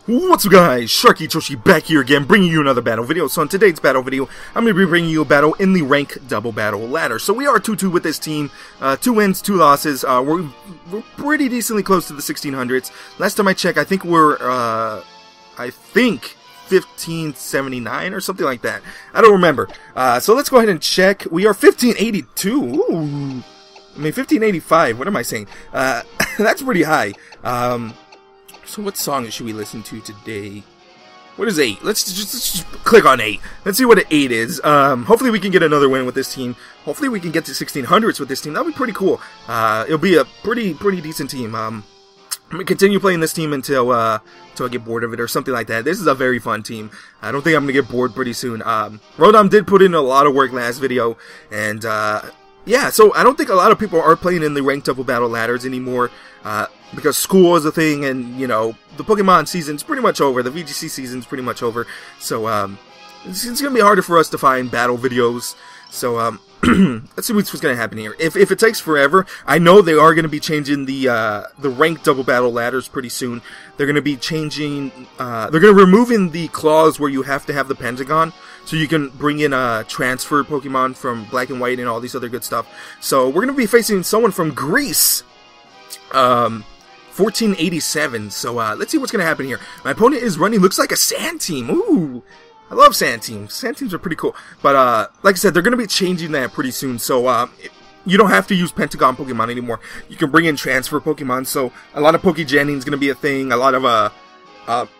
What's up guys, sharkeatyoshi back here again, bringing you another battle video. So in today's battle video, I'm going to be bringing you a battle in the rank double battle ladder. So we are 2-2 with this team, 2 wins, 2 losses, we're pretty decently close to the 1600s. Last time I checked, I think we're, 1579 or something like that. I don't remember. So let's go ahead and check. We are 1582, ooh, I mean 1585, what am I saying? That's pretty high. So what song should we listen to today? What is 8? Let's just click on 8. Let's see what an 8 is. Hopefully we can get another win with this team. Hopefully we can get to 1600s with this team. That'll be pretty cool. It'll be a pretty decent team. I'm gonna continue playing this team until I get bored of it or something like that. This is a very fun team. I don't think I'm gonna get bored pretty soon. Rotom did put in a lot of work last video, and yeah, so I don't think a lot of people are playing in the ranked double battle ladders anymore. Because school is a thing, and, you know, the Pokemon season's pretty much over. The VGC season's pretty much over. So, it's going to be harder for us to find battle videos. So, let's see what's going to happen here. If it takes forever, I know they are going to be changing the ranked double battle ladders pretty soon. They're going to be changing, they're going to removing the clause where you have to have the Pentagon. So you can bring in transfer Pokemon from Black and White and all these other good stuff. So, we're going to be facing someone from Greece. 1487, so let's see what's gonna happen here. My opponent is running, looks like a sand team. Ooh, I love sand teams. Sand teams are pretty cool. But like I said, they're gonna be changing that pretty soon, so you don't have to use Pentagon Pokemon anymore. You can bring in transfer Pokemon, so a lot of Pokegenning is gonna be a thing. A lot of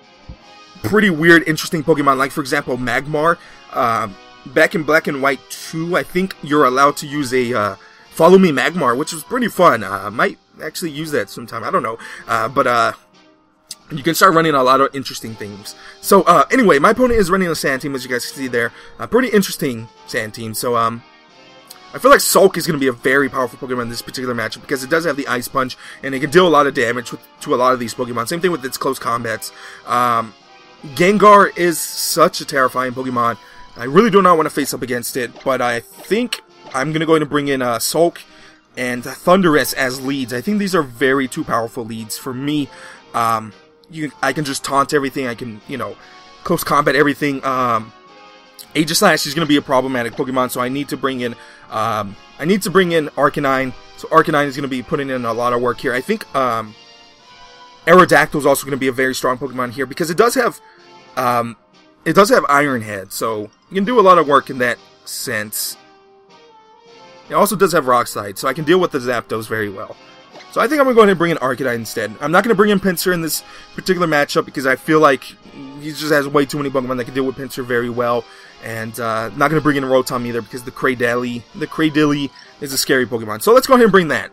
pretty weird, interesting Pokemon, like for example Magmar. Back in Black and White 2, I think you're allowed to use a Follow Me Magmar, which was pretty fun. Might actually use that sometime, I don't know. But you can start running a lot of interesting things. So, anyway, my opponent is running a sand team, as you guys can see there. A pretty interesting sand team. So, I feel like Sulk is going to be a very powerful Pokemon in this particular matchup, because it does have the Ice Punch, and it can deal a lot of damage to a lot of these Pokemon. Same thing with its close combats. Gengar is such a terrifying Pokemon. I really do not want to face up against it, but I think I'm going to go ahead and bring in Sulk and Thundurus as leads. I think these are two powerful leads for me. I can just taunt everything. I can, you know, close combat everything. Aegislash is going to be a problematic Pokemon, so I need to bring in Arcanine. So Arcanine is going to be putting in a lot of work here. I think Aerodactyl is also going to be a very strong Pokemon here, because it does have Iron Head, so you can do a lot of work in that sense. It also does have Rock Slide, so I can deal with the Zapdos very well. So I think I'm going to go ahead and bring in Arcanine instead. I'm not going to bring in Pinsir in this particular matchup, because I feel like he just has way too many Pokemon that can deal with Pinsir very well. And not going to bring in Rotom either, because the Cradilly is a scary Pokemon. So let's go ahead and bring that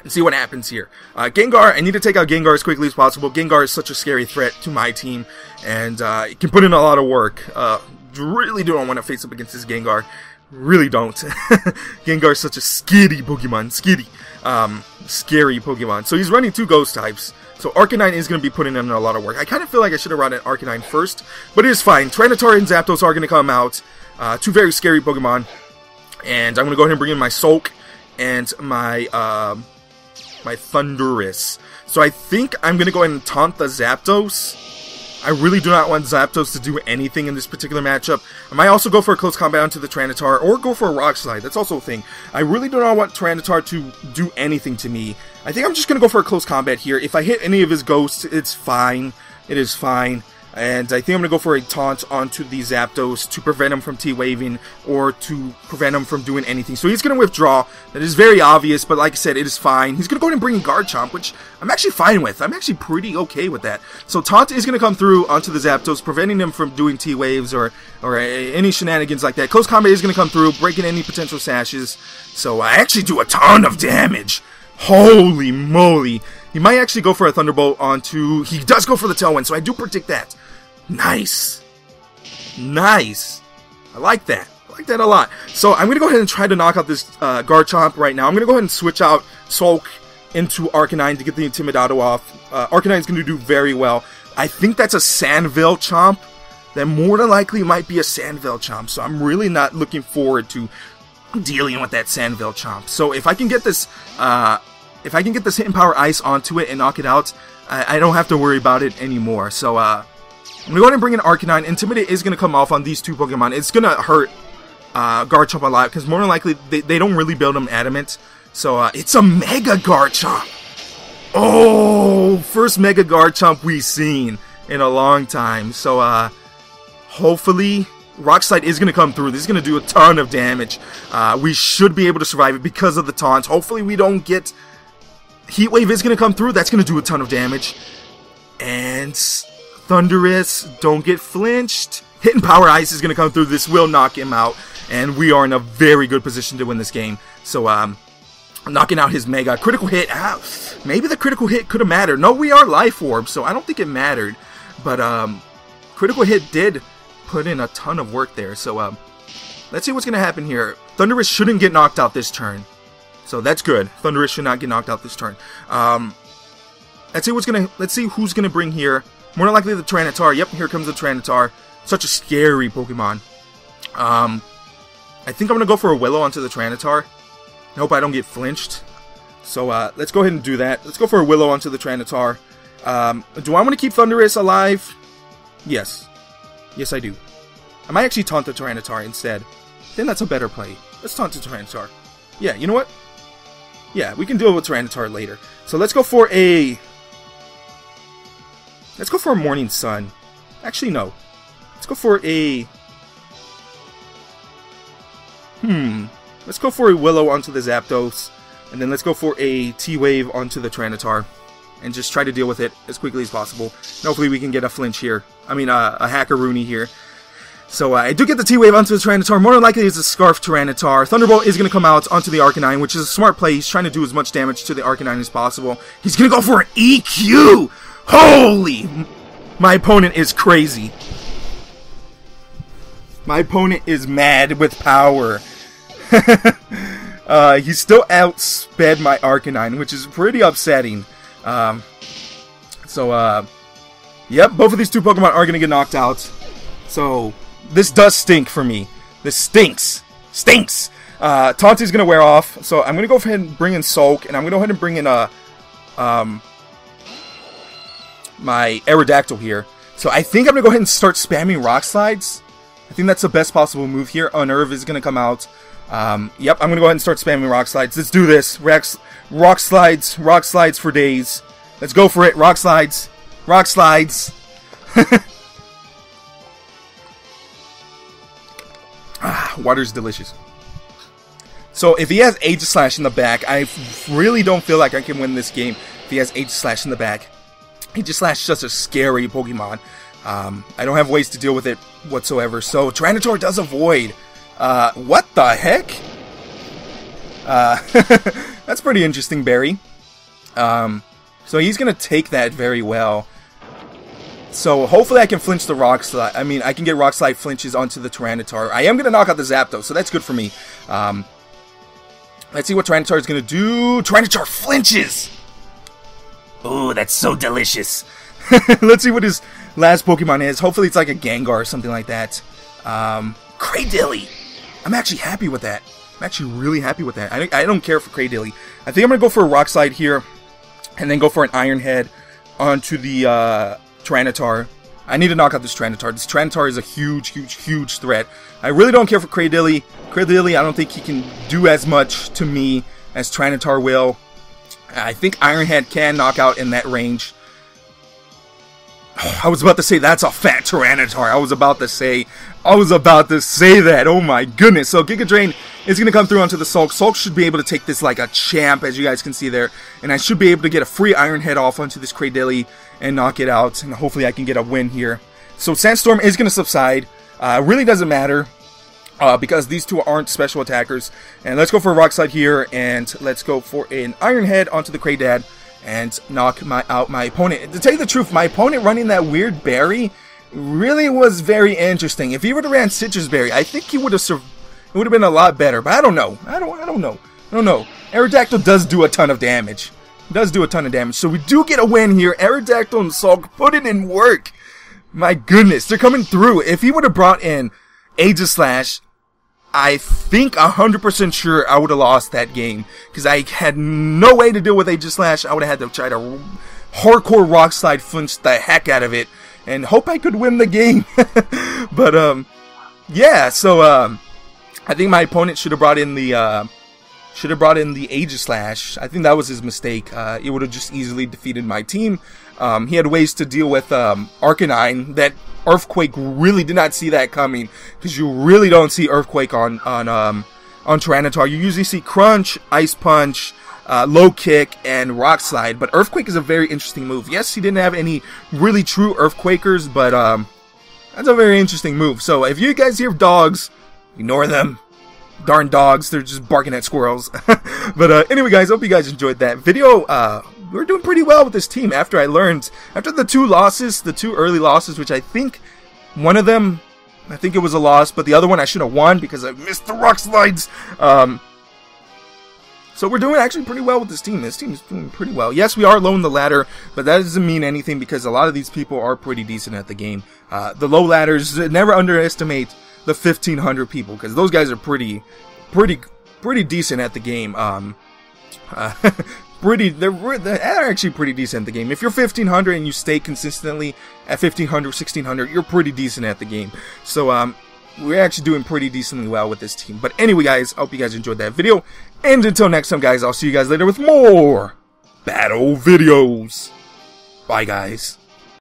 and see what happens here. Gengar, I need to take out Gengar as quickly as possible. Gengar is such a scary threat to my team, and it can put in a lot of work. Really don't want to face up against this Gengar. Really don't. Gengar is such a skitty Pokemon. Scary Pokemon. So he's running 2 Ghost types. So Arcanine is going to be putting in a lot of work. I kind of feel like I should have run an Arcanine first, but it is fine. Tyranitar and Zapdos are going to come out. 2 very scary Pokemon. And I'm going to go ahead and bring in my Sulk and my Thundurus. So I think I'm going to go ahead and taunt the Zapdos. I really do not want Zapdos to do anything in this particular matchup. I might also go for a close combat onto the Tyranitar, or go for a Rock Slide. That's also a thing. I really do not want Tyranitar to do anything to me. I think I'm just going to go for a close combat here. If I hit any of his ghosts, it's fine. It is fine. And I think I'm going to go for a taunt onto the Zapdos to prevent him from T-Waving, or to prevent him from doing anything. So he's going to withdraw. That is very obvious, but like I said, it is fine. He's going to go ahead and bring in Garchomp, which I'm actually fine with. I'm actually pretty okay with that. So taunt is going to come through onto the Zapdos, preventing him from doing T-Waves or any shenanigans like that. Close combat is going to come through, breaking any potential sashes. So I actually do a ton of damage. Holy moly. He might actually go for a Thunderbolt onto... He does go for the Tailwind, so I do predict that. Nice. Nice. I like that. I like that a lot. So I'm going to go ahead and try to knock out this Garchomp right now. I'm going to go ahead and switch out Sulk into Arcanine to get the Intimidato off. Arcanine is going to do very well. I think that's a Sandville Chomp. That more than likely might be a Sandville Chomp. So I'm really not looking forward to dealing with that Sandville Chomp. So if I can get this... Hidden Power Ice onto it and knock it out, I don't have to worry about it anymore. So, I'm going to go ahead and bring in Arcanine. Intimidate is going to come off on these two Pokemon. It's going to hurt Garchomp a lot, because more than likely, they don't really build them adamant. So, it's a Mega Garchomp! Oh! First Mega Garchomp we've seen in a long time. So, hopefully, Rock Slide is going to come through. This is going to do a ton of damage. We should be able to survive it because of the taunt. Hopefully, we don't get... Heat Wave is going to come through. That's going to do a ton of damage. And Thunderous, don't get flinched. Hidden Power Ice is going to come through. This will knock him out. And we are in a very good position to win this game. So, knocking out his Mega. Critical hit. Maybe the critical hit could have mattered. No, we are Life Orb, so I don't think it mattered. But, critical hit did put in a ton of work there. So, let's see what's going to happen here. Thunderous shouldn't get knocked out this turn. So that's good. Thunderous should not get knocked out this turn. Let's see who's gonna bring here. More than likely the Tyranitar. Yep, here comes the Tyranitar. Such a scary Pokemon. I think I'm gonna go for a Willow onto the Tyranitar. I hope I don't get flinched. So let's go ahead and do that. Let's go for a Willow onto the Tyranitar. Do I want to keep Thunderous alive? Yes. Yes, I do. I might actually taunt the Tyranitar instead. Then that's a better play. Let's taunt the Tyranitar. Yeah, you know what? Yeah, we can deal with Tyranitar later. So let's go for a... Let's go for a Morning Sun. Actually, no. Let's go for a... Let's go for a Willow onto the Zapdos. And then let's go for a T-Wave onto the Tyranitar. And just try to deal with it as quickly as possible. And hopefully we can get a flinch here. I mean, a Hackaroonie here. So I do get the T-Wave onto the Tyranitar. More than likely it's a Scarf Tyranitar. Thunderbolt is going to come out onto the Arcanine, which is a smart play. He's trying to do as much damage to the Arcanine as possible. He's going to go for an EQ! Holy! My opponent is crazy. My opponent is mad with power. He still outsped my Arcanine, which is pretty upsetting. Yep, both of these two Pokemon are going to get knocked out. So... This does stink for me. This stinks. Stinks! Taunt is going to wear off, so I'm going to go ahead and bring in Sulk, and I'm going to go ahead and bring in my Aerodactyl here. So I think I'm going to go ahead and start spamming Rock Slides. I think that's the best possible move here. Unnerve is going to come out. Yep, I'm going to go ahead and start spamming Rock Slides. Let's do this. Rock Slides for days. Let's go for it. Rock Slides. Rock Slides. Water's delicious. So if he has Aegislash in the back, I really don't feel like I can win this game if he has Aegislash in the back. Aegislash is just a scary Pokemon. I don't have ways to deal with it whatsoever. So Tyranitar does avoid. What the heck? That's pretty interesting, Barry. So he's going to take that very well. So hopefully I can flinch the Rock Slide. I mean, I can get Rock Slide flinches onto the Tyranitar. I am going to knock out the Zapdos, so that's good for me. Let's see what Tyranitar is going to do. Tyranitar flinches! Ooh, that's so delicious. Let's see what his last Pokemon is. Hopefully it's like a Gengar or something like that. Cradilly! I'm actually happy with that. I'm actually really happy with that. I don't care for Cradilly. I think I'm going to go for a Rock Slide here. And then go for an Iron Head onto the... Tyranitar. I need to knock out this Tyranitar. This Tyranitar is a huge threat. I really don't care for Cradilly. Cradilly, I don't think he can do as much to me as Tyranitar will. I think Iron Head can knock out in that range. Oh, I was about to say that's a fat Tyranitar. I was about to say that. Oh my goodness. So Giga Drain is going to come through onto the Sulk. Sulk should be able to take this like a champ, as you guys can see there. And I should be able to get a free Iron Head off onto this Cradilly and knock it out. And hopefully I can get a win here. So Sandstorm is going to subside. Really doesn't matter. Because these two aren't special attackers. And let's go for a Rock Slide here. And let's go for an Iron Head onto the Cradad. And knock out my opponent. To tell you the truth, my opponent running that weird berry really was very interesting. If he would have ran Citrus Berry, I think he would have it would have been a lot better. But I don't know. I don't know. Aerodactyl does do a ton of damage. So we do get a win here. Aerodactyl and Sulk put it in work. My goodness, they're coming through. If he would have brought in Aegislash, I think 100% sure I would have lost that game. Because I had no way to deal with Aegislash. I would have had to try to hardcore rock slide flinched the heck out of it, and hope I could win the game. But yeah, so I think my opponent should have brought in the Aegislash. I think that was his mistake. It would have just easily defeated my team. He had ways to deal with Arcanine. That Earthquake really did not see that coming, because you really don't see Earthquake on Tyranitar. You usually see Crunch, Ice Punch, Low Kick, and Rock Slide. But Earthquake is a very interesting move. Yes, he didn't have any really true Earthquakers, but that's a very interesting move. So if you guys hear dogs, ignore them. Darn dogs, they're just barking at squirrels. But anyway, guys, hope you guys enjoyed that video. We're doing pretty well with this team after the two early losses, which I think one of them, I think it was a loss, but the other one I should have won because I missed the rock slides. So we're doing actually pretty well with this team. This team is doing pretty well. Yes, we are low in the ladder, but that doesn't mean anything because a lot of these people are pretty decent at the game. The low ladders, never underestimate the 1,500 people, because those guys are pretty decent at the game. They're actually pretty decent at the game. If you're 1,500 and you stay consistently at 1,500, 1,600, you're pretty decent at the game. So we're actually doing pretty decently well with this team. But anyway, guys, I hope you guys enjoyed that video. And until next time, guys, I'll see you guys later with more battle videos. Bye, guys.